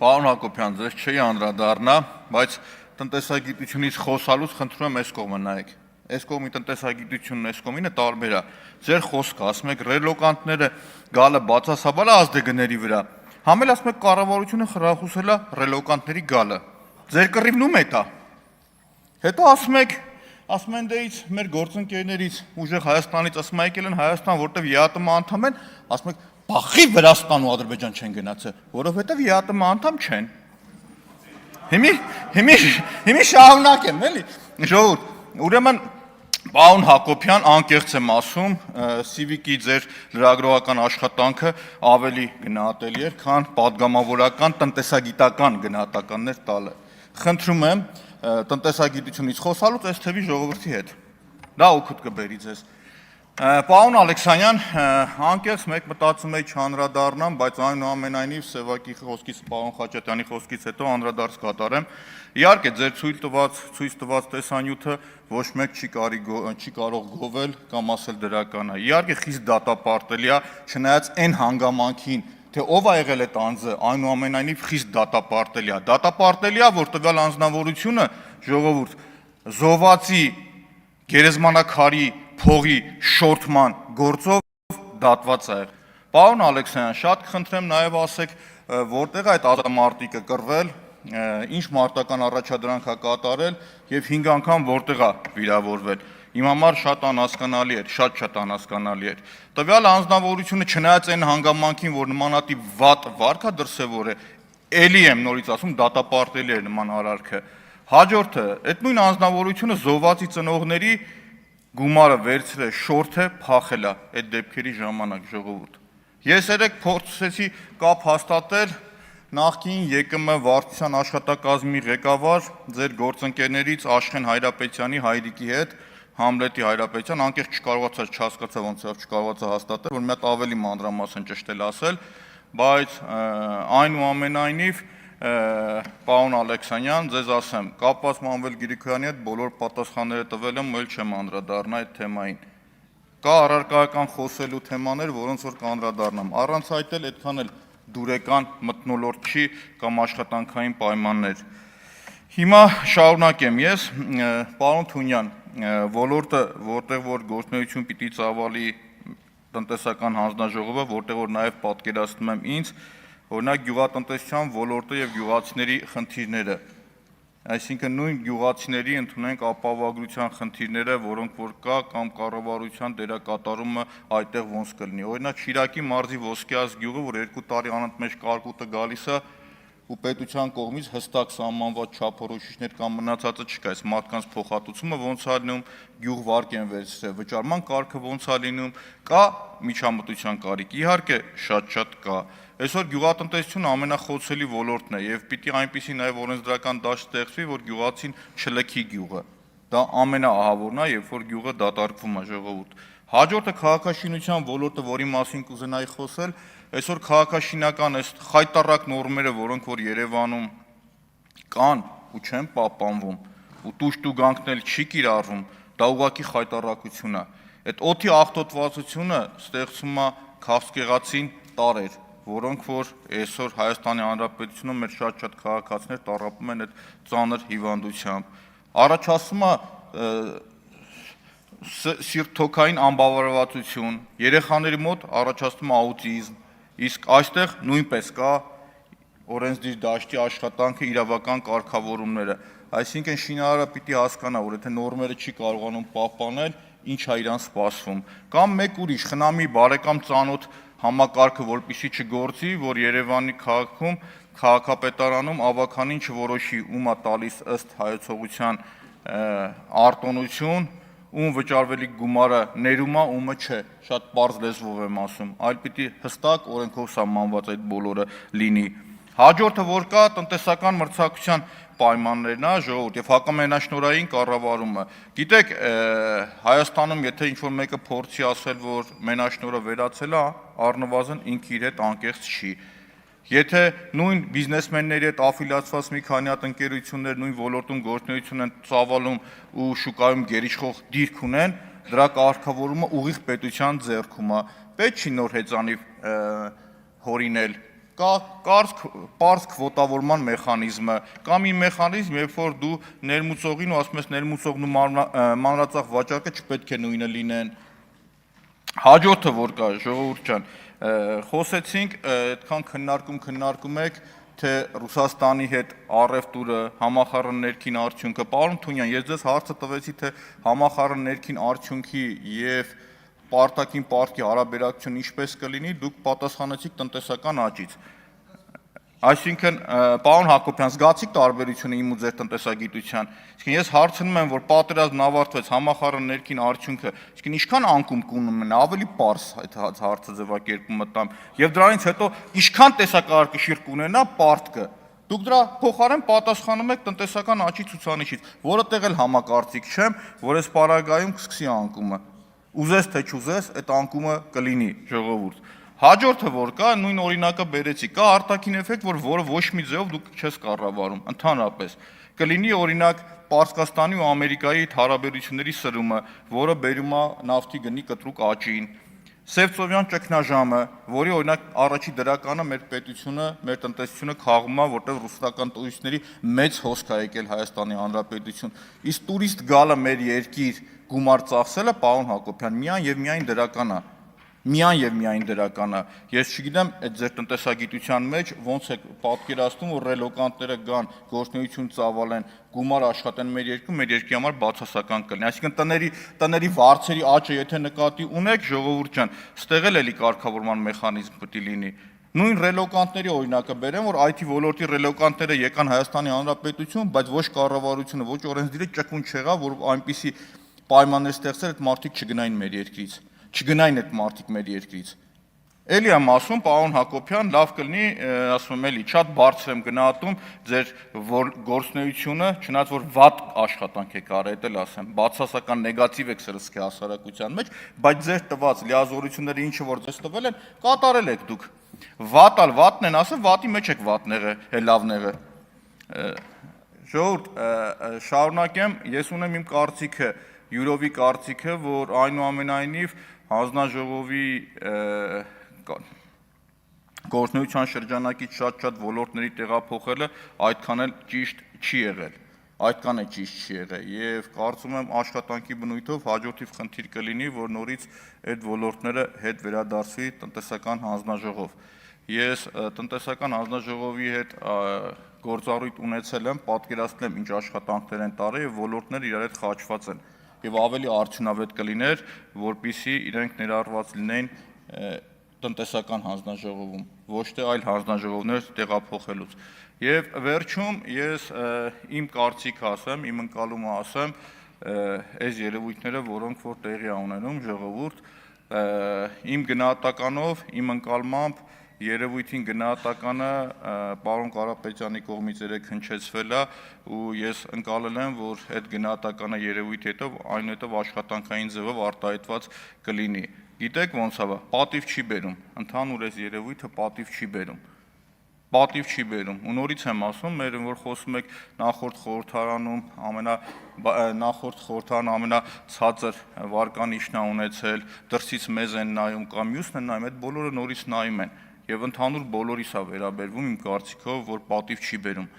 Պարոն Հակոբյան, ձեզ չի անդրադառնա, բայց տնտեսագիտությունից խոսալուց խնդրում եմ այս կողմը նայեք։ Այս կողմի տնտեսագիտությունն այս կողմինը տարբեր է։ Ձեր խոսքը ասում եք ռելոկանտները գալը բացասաբար ազդեգների վրա։ Համել ասում եք կառավարությունը խրախուսել է ռելոկանտների գալը։ Ձեր կռիվն ում է դա։ Հետո ասում են դեից մեր գործընկերներից ուժեղ Հայաստանից ասում եկել են Հայաստան, որտեղ ԵԱՏՄ անդամ են, ասում եք բախի Վրաստան ու Ադրբեջան չեն գնացել, որովհետև ԵԱՏՄ անդամ չեն։ Հիմի շարունակեմ, էլի։ Ժողովուրդ, ուրեմն պարոն Հակոբյան, անկեղծ եմ ասում, Civic-ի ձեր լրագրողական աշխատանքը ավելի գնահատելի էր, քան պատգամավորական տնտեսագիտական գնահատականներ տալը։ Խնդրում եմ տնտեսագիտությունից խոսալուց այս թվի ժողովրդի հետ։ Դա օգուտ կբերի ձեզ։ Պարոն Ալեքսանյան, անկեղծ մեկ մտածում էի չանդրադառնամ, բայց այնուամենայնիվ Սևակի խոսքից, պարոն Խաչատյանի խոսքից հետո անդրադարձ կատարեմ։ Իհարկե, ձեր ցույց տված տեսանյութը ոչ մեկ չի կարող գովել կամ ասել դրական է։ Իհարկե, խիստ դատապարտելի է, չնայած այն հանգամանքին, թե ով է եղել այդ անձը, այնուամենայնիվ խիստ դատապարտելի է։ Դատապարտելի է, որ տվյալ անձնավորությունը ժողովուրդ զոհվածի գերեզմանակարի փողի շորթման գործով դատված է եղել։ Պարոն Ալեքսանյան, շատ կխնդրեմ նաև ասեք, որտեղ է այդ ազատամարտիկը կռվել, ինչ մարտական առաջադրանք է կատարել եւ 5 անգամ որտեղ է վիրավորվել։ Իմ համար շատ անհասկանալի էր, շատ անհասկանալի էր։ Տվյալ անձնավորությունը չնայած այն հանգամանքին, որ նմանատիպ վատ վարք է դրսևորել, էլի եմ նորից ասում, դատապարտելի էր նման արարքը։ Հաջորդը, այդ նույն անձնավորությունը զոհվածի ծնողների գումարը վերցրել, շորթը փախել է այդ դեպքերի ժամանակ ժողովուրդ։ Ես երեք փորձեցի կապ հաստատել նախկին ԵԿՄ վարչության աշխատակազմի ղեկավար ձեր գործընկերներից Աշխեն Հայրապետյանի Հայրիկի հետ, Համլետի Հայրապետյան, անկեղծ չհասկացա ոնց չկարողացա հաստատել, որ մի հատ ավելի մանրամասն ճշտել ասել, բայց այնուամենայնիվ պարոն Ալեքսանյան, ձեզ ասեմ, կապված Մանվել Գրիգորյանի հետ բոլոր պատասխանները տվել եմ, ու էլ չեմ անդրադառնա այդ թեմային։ Կա առարկայական խոսելու թեմաներ, որոնց որ կանդրադառնամ։ Առանց այդ էլ այդքան էլ դուրեկան մթնոլորտ չի կամ աշխատանքային պայմաններ։ Հիմա շարունակեմ ես, պարոն Թունյան, ոլորտը, որտեղ որ գործունեություն պիտի ծավալի տնտեսական հանձնաժողովը, որտեղ որ նաև պատկերացնում եմ ինձ, օրինակ գյուղատնտեսության ոլորտը եւ գյուղացիների խնդիրները, այսինքն նույն գյուղացիների ընդունենք ապահովագրության խնդիրները, որոնք որ կա կամ կառավարության դերակատարումը այդտեղ ոնց կլինի։ Օրինակ Շիրակի մարզի Ոսկեազ գյուղը, որ 2 տարի անընդմեջ կարկուտը գալիս է ու պետության կողմից հստակ սահմանված չափորոշիչներ կամ մնացածը չկա, այս մարդկանց փոխհատուցումը ոնց է լինում, գյուղ վարկ են վերցրել, վճարման կարգը ոնց է լինում, կա միջամտության կարիք, իհարկե շատ կա։ Այսօր գյուղատնտեսությունը ամենախոցելի ոլորտն է եւ պիտի այնպիսի նաեւ օրենսդրական դաշտ ստեղծվի, որ գյուղացին չլքի գյուղը։ Դա ամենաահավորն է, երբ որ գյուղը դատարկվում է ժողովուրդ։ Հաջորդը քաղաքաշինության ոլորտը, որի մասին կուզենայի խոսել, այսօր քաղաքաշինական այս խայտառակ նորմերը, որոնք որ Երևանում կան ու չեն պահպանվում, ու տուժտուգանքն էլ չի կիրառվում, դա ուղղակի խայտառակություն է։ Այդ օդի աղտոտվածությունը ստեղծում է քաղցկեղացին տարեր, որոնք որ այսօր Հայաստանի Հանրապետությունում մեր շատ քաղաքացիներ տառապում են այդ ծանր հիվանդությամբ։ Առաջացում է սիրտ-թոքային անբավարարվածություն, երեխաների մոտ առաջացնում է աուտիզմ, իսկ այստեղ նույնպես կա օրենսդիր դաշտի աշխատանքը, իրավական կարգավորումները, այսինքն շինարարը պիտի հասկանա, որ եթե նորմերը չի կարողանում պահպանել, ինչ է իրան սպասվում։ Կամ մեկ ուրիշ խնամի բարեկամ ծանոթ համակարգը, որպեսզի չգործի, որ Երևանի քաղաքում, քաղաքապետարանում ավականին չորոշի ում է տալիս ըստ հայեցողության արտոնություն, ում վճարվելիք գումարը ներում է, ումը չէ, շատ պարզ լեզվով եմ ասում, այլ պիտի հստակ օրենքով սահմանված այդ բոլորը լինի։ Հաջորդը որ կա տնտեսական մրցակցության պայմաններն է ժողովուրդ եւ հակամենաշնորհային կառավարումը։ Գիտեք, Հայաստանում եթե ինչ-որ մեկը փորձի ասել, որ մենաշնորհը վերացել է, առնվազն ինքը իր հետ անկեղծ չի։ Եթե նույն բիզնեսմենների հետ աֆիլիացված մի քանի հատ ընկերություններ նույն ոլորտում գործունեություն են ծավալում ու շուկայում գերիշխող դիրք ունեն, դրա կարգավորումը ուղիղ պետության ձեռքում է։ Պետք չի նոր հեծանիվ հորինել կա պարզ քվոտավորման մեխանիզմը, կամ մի մեխանիզմ, երբ որ դու ներմուծողին ու ասում ես ներմուծողն ու մանրածախ վաճառքը չպետք է նույնը լինեն։ Հաջորդը որ կա, ժողովուրդ ջան, խոսեցինք, այդքան քննարկում եք, թե Ռուսաստանի հետ առևտուրը, համախառն ներքին արդյունքը, պարոն Թունյան, ես ձեզ հարցը տվեցի, թե համախառն ներքին արդյունքի եւ պարտաքին պարտքի հարաբերակցությունը ինչպես կլինի, դուք պատասխանեցիք տնտեսական աճից։ Այսինքն, պարոն Հակոբյան, զգացիք տարբերությունը իմ ու ձեր տնտեսագիտության։ Իսկին ես հարցնում եմ, որ պատերազմն ավարտվեց, համախառն ներքին արդյունքը, իսկին ինչքան անկում կունում են, ավելի պարզ այդ հարցը ձևակերպումը տամ, եւ դրանից հետո ինչքան տեսակարգաշիր կունենա պարտքը։ Դուք դրա փոխարեն պատասխանում եք տնտեսական աճի ցուցանիշից, որը տեղ էլ համակարծիք չեմ, որ այս պարագայում կսկսի անկումը։ Ուզես թե չուզես, այդ անկումը կլինի, ժողովուրդ։ Հաջորդը որ կա, նույն օրինակը բերեցի, կա արտաքին էֆեկտ, որը ոչ մի ձեով դուք չես կառավարում, ընդհանրապես։ Կլինի օրինակ Պարսկաստանի ու Ամերիկայի հարաբերությունների սրումը, որը բերում է նավթի գնի կտրուկ աճին։ Սևծովյան ճգնաժամը, որի օրինակ առաջի դրականը մեր պետությունը, մեր տնտեսությունը քաղում է, որտեղ ռուսական տուրիստների մեծ հոսք է եկել Հայաստանի Հանրապետություն։ Իսկ տուրիստ գալը մեր երկիր գումար ծախսելը, պարոն Հակոբյան, միայն եւ միայն դրական է։ Միայն դրական է։ Ես չգիտեմ, այդ ձեր տնտեսագիտության մեջ ոնց է պատկերացնում, որ ռելոկանտները գան, գործունեություն ծավալեն, գումար աշխատեն մեր երկրի համար բացասական կլինի։ Այսինքն տների վարձերի աճը եթե նկատի ունեք, ժողովուրդ ջան, ստեղ էլ էլի կարգավորման մեխանիզմ պետք է լինի։ Նույն ռելոկանտների օրինակը բերեմ, որ IT ոլորտի ռելոկանտները եկան Հայաստանի Հանրապետություն, բայց ոչ կառավարությունը, ոչ օրենսդիրը ճկուն չեղավ, որ այնպիսի պայմաններ ստեղծել, այդ մարդիկ չգնային մեր երկրից։ Չգնային այդ մարդիկ մեր երկրից։ Էլի եմ ասում, պարոն Հակոբյան, լավ կլինի, ասում եմ էլի, շատ բարձր եմ գնահատում ձեր գործունեությունը, չնայած որ վատ աշխատանք եք արել, էդ էլ ասեմ, բացասական նեգատիվ եք սրսկի հասարակության մեջ, բայց ձեր տված լիազորությունները ինչը որ ձեզ տվել են, կատարել եք դուք։ Վատալ վատն են ասել, վատի մեջ եք վատները, լավները։ Ժողովուրդ, շարունակեմ, ես ունեմ իմ կարծիքը, յուրովի կարծիքը, որ այնուամենայնիվ հանձնաժողովի գործունեության շրջանակից շատ ոլորտների տեղափոխելը այդքան էլ ճիշտ չի եղել, եւ կարծում եմ աշխատանքի բնույթով հաջորդիվ խնդիր կլինի, որ նորից այդ ոլորտները հետ վերադարձվի տնտեսական հանձնաժողով։ Ես տնտեսական հանձնաժողովի հետ գործառույթ ունեցել եմ, պատկերացնել եմ ինչ աշխատանքներ են տարել եւ ոլորտները իրար հետ խաչված են եւ ավելի արդյունավետ կլիներ, որպեսզի իրենք ներառված լինեին տնտեսական հանձնաժողովում, ոչ թե այլ հանձնաժողովներ տեղափոխելուց։ Եվ վերջում ես իմ կարծիքը ասեմ, իմ ընկալումը ասեմ, այս երևույթները, որոնք որ տեղի ունենում, ժողովուրդ, իմ գնահատականով, իմ ընկալմամբ երևույթին գնահատականը պարոն Կարապետյանի կողմից երեք հնչեցվել է ու ես ընկալել եմ, որ այդ գնահատականը երևույթի հետո այնուհետև աշխատանքային ձևով արտահայտված կլինի։ Գիտեք ոնց է, պատիվ չի բերում, ընդհանուր այս երևույթը պատիվ չի բերում։ Ու նորից եմ ասում, մեր որ խոսում եք նախորդ խորհրդարանում ամենացածր վարկանիշն է ունեցել, դրսից մեզ են նայում կամ մյուսն են նայում, այդ բոլորը նորից նայում են։ Եվ ընդհանուր բոլորիս է վերաբերվում իմ կարծիքով, որ պատիվ չի բերում։